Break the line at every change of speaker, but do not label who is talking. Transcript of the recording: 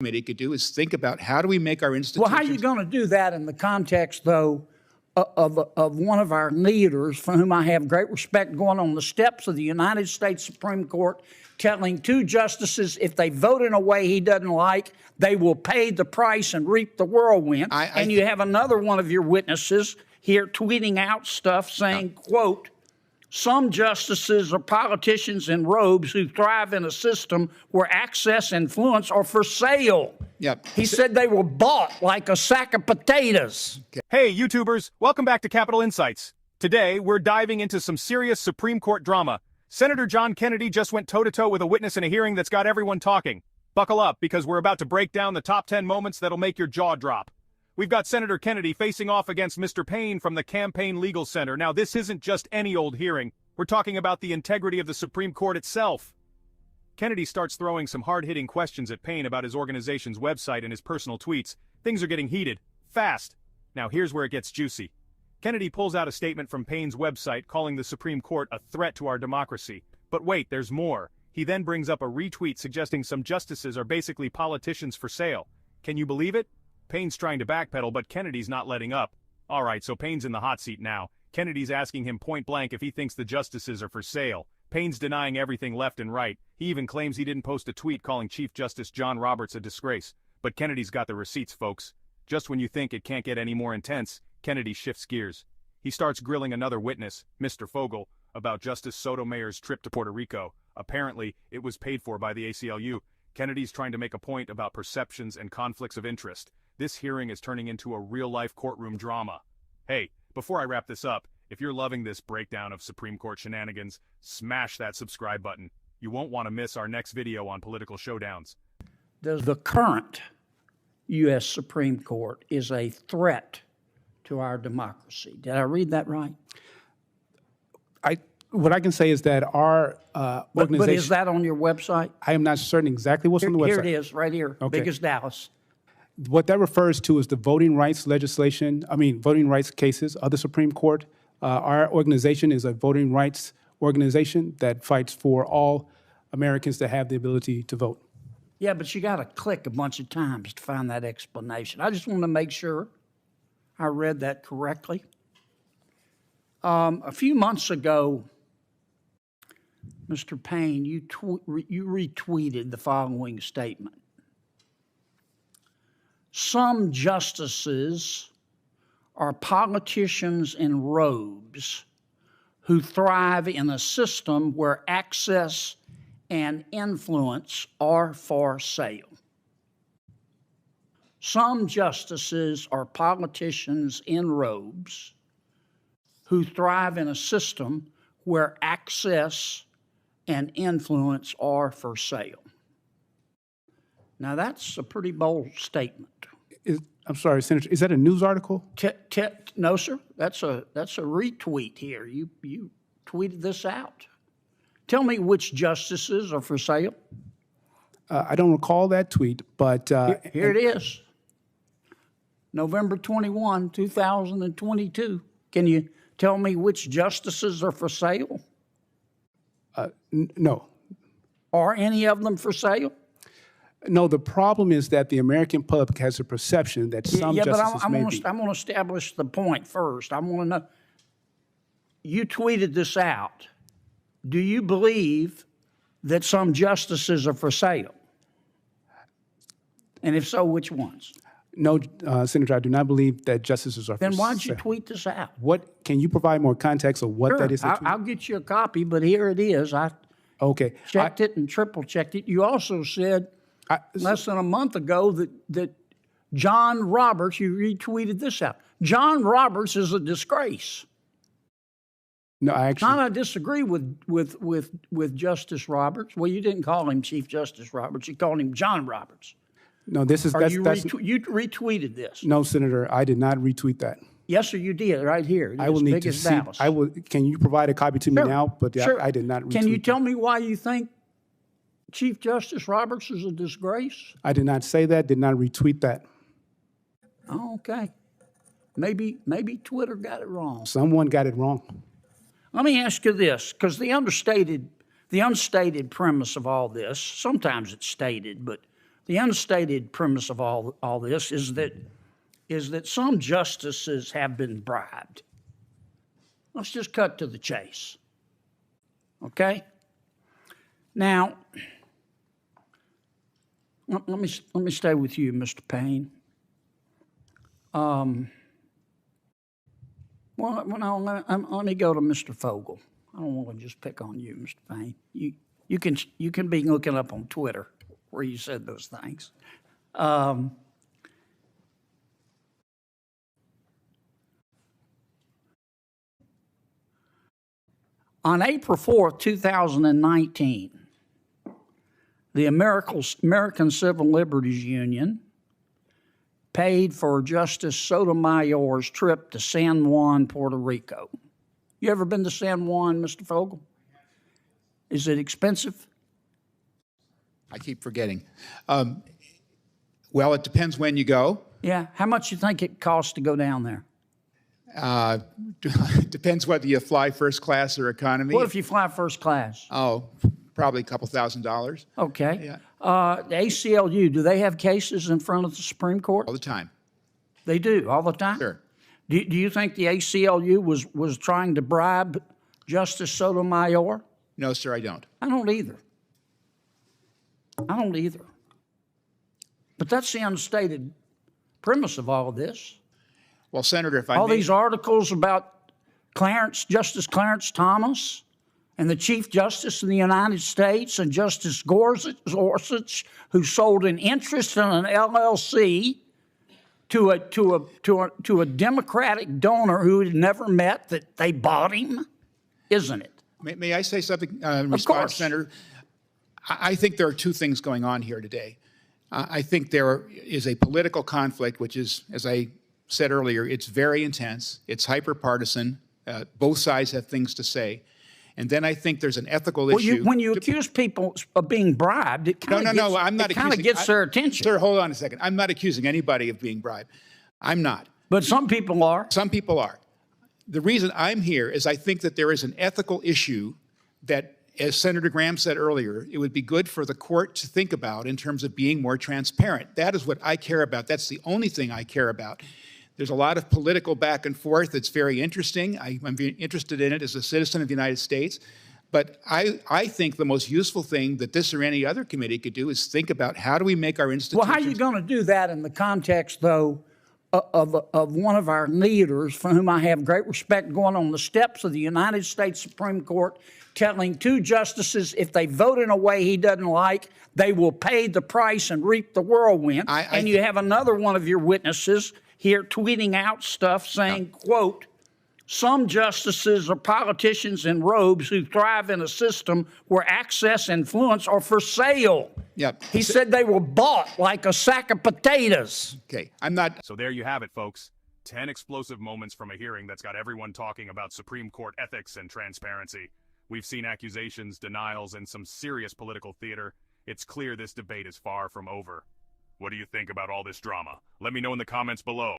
Committee could do is think about how do we make our institutions.
Well, how are you going to do that in the context, though, of one of our leaders, for whom I have great respect, going on the steps of the United States Supreme Court, telling two justices if they vote in a way he doesn't like, they will pay the price and reap the whirlwind. And you have another one of your witnesses here tweeting out stuff saying, quote, some justices are politicians in robes who thrive in a system where access and influence are for sale.
Yep.
He said they were bought like a sack of potatoes.
Okay. Hey, YouTubers, welcome back to Capitol Insights. Today, we're diving into some serious Supreme Court drama. Senator John Kennedy just went toe-to-toe with a witness in a hearing that's got everyone talking. Buckle up, because we're about to break down the top 10 moments that'll make your jaw drop. We've got Senator Kennedy facing off against Mr. Payne from the Campaign Legal Center. Now, this isn't just any old hearing. We're talking about the integrity of the Supreme Court itself. Kennedy starts throwing some hard-hitting questions at Payne about his organization's website and his personal tweets. Things are getting heated, fast. Now, here's where it gets juicy. Kennedy pulls out a statement from Payne's website calling the Supreme Court a threat to our democracy. But wait, there's more. He then brings up a retweet suggesting some justices are basically politicians for sale. Can you believe it? Payne's trying to backpedal, but Kennedy's not letting up. All right, so Payne's in the hot seat now. Kennedy's asking him point blank if he thinks the justices are for sale. Payne's denying everything left and right. He even claims he didn't post a tweet calling Chief Justice John Roberts a disgrace. But Kennedy's got the receipts, folks. Just when you think it can't get any more intense, Kennedy shifts gears. He starts grilling another witness, Mr. Fogel, about Justice Sotomayor's trip to Puerto Rico. Apparently, it was paid for by the ACLU. Kennedy's trying to make a point about perceptions and conflicts of interest. This hearing is turning into a real-life courtroom drama. Hey, before I wrap this up, if you're loving this breakdown of Supreme Court shenanigans, smash that subscribe button. You won't want to miss our next video on political showdowns.
The current U.S. Supreme Court is a threat to our democracy. Did I read that right?
What I can say is that our organization...
But is that on your website?
I am not certain exactly what's on the website.
Here it is, right here,
Okay.
big as Dallas.
What that refers to is the voting rights voting rights cases of the Supreme Court. Our organization is a voting rights organization that fights for all Americans to have the ability to vote.
Yeah, but you got to click a bunch of times to find that explanation. I just want to make sure I read that correctly. A few months ago, Mr. Payne, you retweeted the following statement. Some justices are politicians in robes who thrive in a system where access and influence are for sale. Some justices are politicians in robes who thrive in a system where access and influence are for sale. Now, that's a pretty bold statement.
I'm sorry, Senator, is that a news article?
No, sir. That's a retweet here. You tweeted this out. Tell me which justices are for sale.
I don't recall that tweet, but...
Here it is. November 21, 2022. Can you tell me which justices are for sale?
No.
Are any of them for sale?
No, the problem is that the American public has a perception that some justices may be.
I'm going to establish the point first. I want to know, you tweeted this out. Do you believe that some justices are for sale? And if so, which ones?
No, Senator, I do not believe that justices are for sale.
Then why'd you tweet this out?
Can you provide more context of what that is?
I'll get you a copy, but here it is. I checked it and triple checked it. You also said less than a month ago that John Roberts, you retweeted this out. John Roberts is a disgrace.
No, I
disagree with Justice Roberts. Well, you didn't call him Chief Justice Roberts. You called him John Roberts.
No, you
retweeted this.
No, Senator, I did not retweet that.
Yes, sir, you did, right here.
I will need to see.
Dallas.
Can you provide a copy to me now? But
sure.
I did not retweet.
Can you tell me why you think Chief Justice Roberts is a disgrace?
I did not say that, did not retweet that.
Oh, okay. Maybe Twitter got it wrong.
Someone got it wrong.
Let me ask you this, because the unstated premise of all this, sometimes it's stated, but the unstated premise of all this is that some justices have been bribed. Let's just cut to the chase. Okay? Now, let me stay with you, Mr. Payne. Well, let me go to Mr. Fogel. I don't want to just pick on you, Mr. Payne. You can be looking up on Twitter where you said those things. On April 4th, 2019, the American Civil Liberties Union paid for Justice Sotomayor's trip to San Juan, Puerto Rico. You ever been to San Juan, Mr. Fogel? Is it expensive?
I keep forgetting. Well, it depends when you go.
Yeah. How much you think it costs to go down there?
Depends whether you fly first class or economy.
What if you fly first class?
Oh, probably a couple $1,000s.
Okay.
Yeah.
The ACLU, do they have cases in front of the Supreme Court?
All the time.
They do, all the time?
Sure.
Do you think the ACLU was trying to bribe Justice Sotomayor?
No, sir, I don't.
I don't either. But that's the unstated premise of all of this.
Well, Senator, if I
All
may,
these articles about Justice Clarence Thomas and the Chief Justice of the United States and Justice Gorsuch, who sold an interest in an LLC to a Democratic donor who had never met, that they bought him, isn't it?
may I say something in
Of
response,
course.
Senator? I think there are two things going on here today. I think there is a political conflict, which is, as I said earlier, it's very intense. It's hyper-partisan. Both sides have things to say. And then I think there's an ethical issue.
When you accuse people of being bribed, it kind of
I'm not accusing.
gets their attention.
Sir, hold on a second. I'm not accusing anybody of being bribed. I'm not.
But some people are.
Some people are. The reason I'm here is I think that there is an ethical issue that, as Senator Graham said earlier, it would be good for the court to think about in terms of being more transparent. That is what I care about. That's the only thing I care about. There's a lot of political back and forth that's very interesting. I'm very interested in it as a citizen of the United States. But I think the most useful thing that this or any other committee could do is think about how do we make our institutions...
Well, how are you going to do that in the context, though, of one of our leaders, for whom I have great respect, going on the steps of the United States Supreme Court, telling two justices if they vote in a way he doesn't like, they will pay the price and reap the whirlwind. And you have another one of your witnesses here tweeting out stuff saying, quote, some justices are politicians in robes who thrive in a system where access and influence are for sale.
Yep.
He said they were bought like a sack of potatoes.
Okay, I'm not...
So there you have it, folks. 10 explosive moments from a hearing that's got everyone talking about Supreme Court ethics and transparency. We've seen accusations, denials, and some serious political theater. It's clear this debate is far from over. What do you think about all this drama? Let me know in the comments below.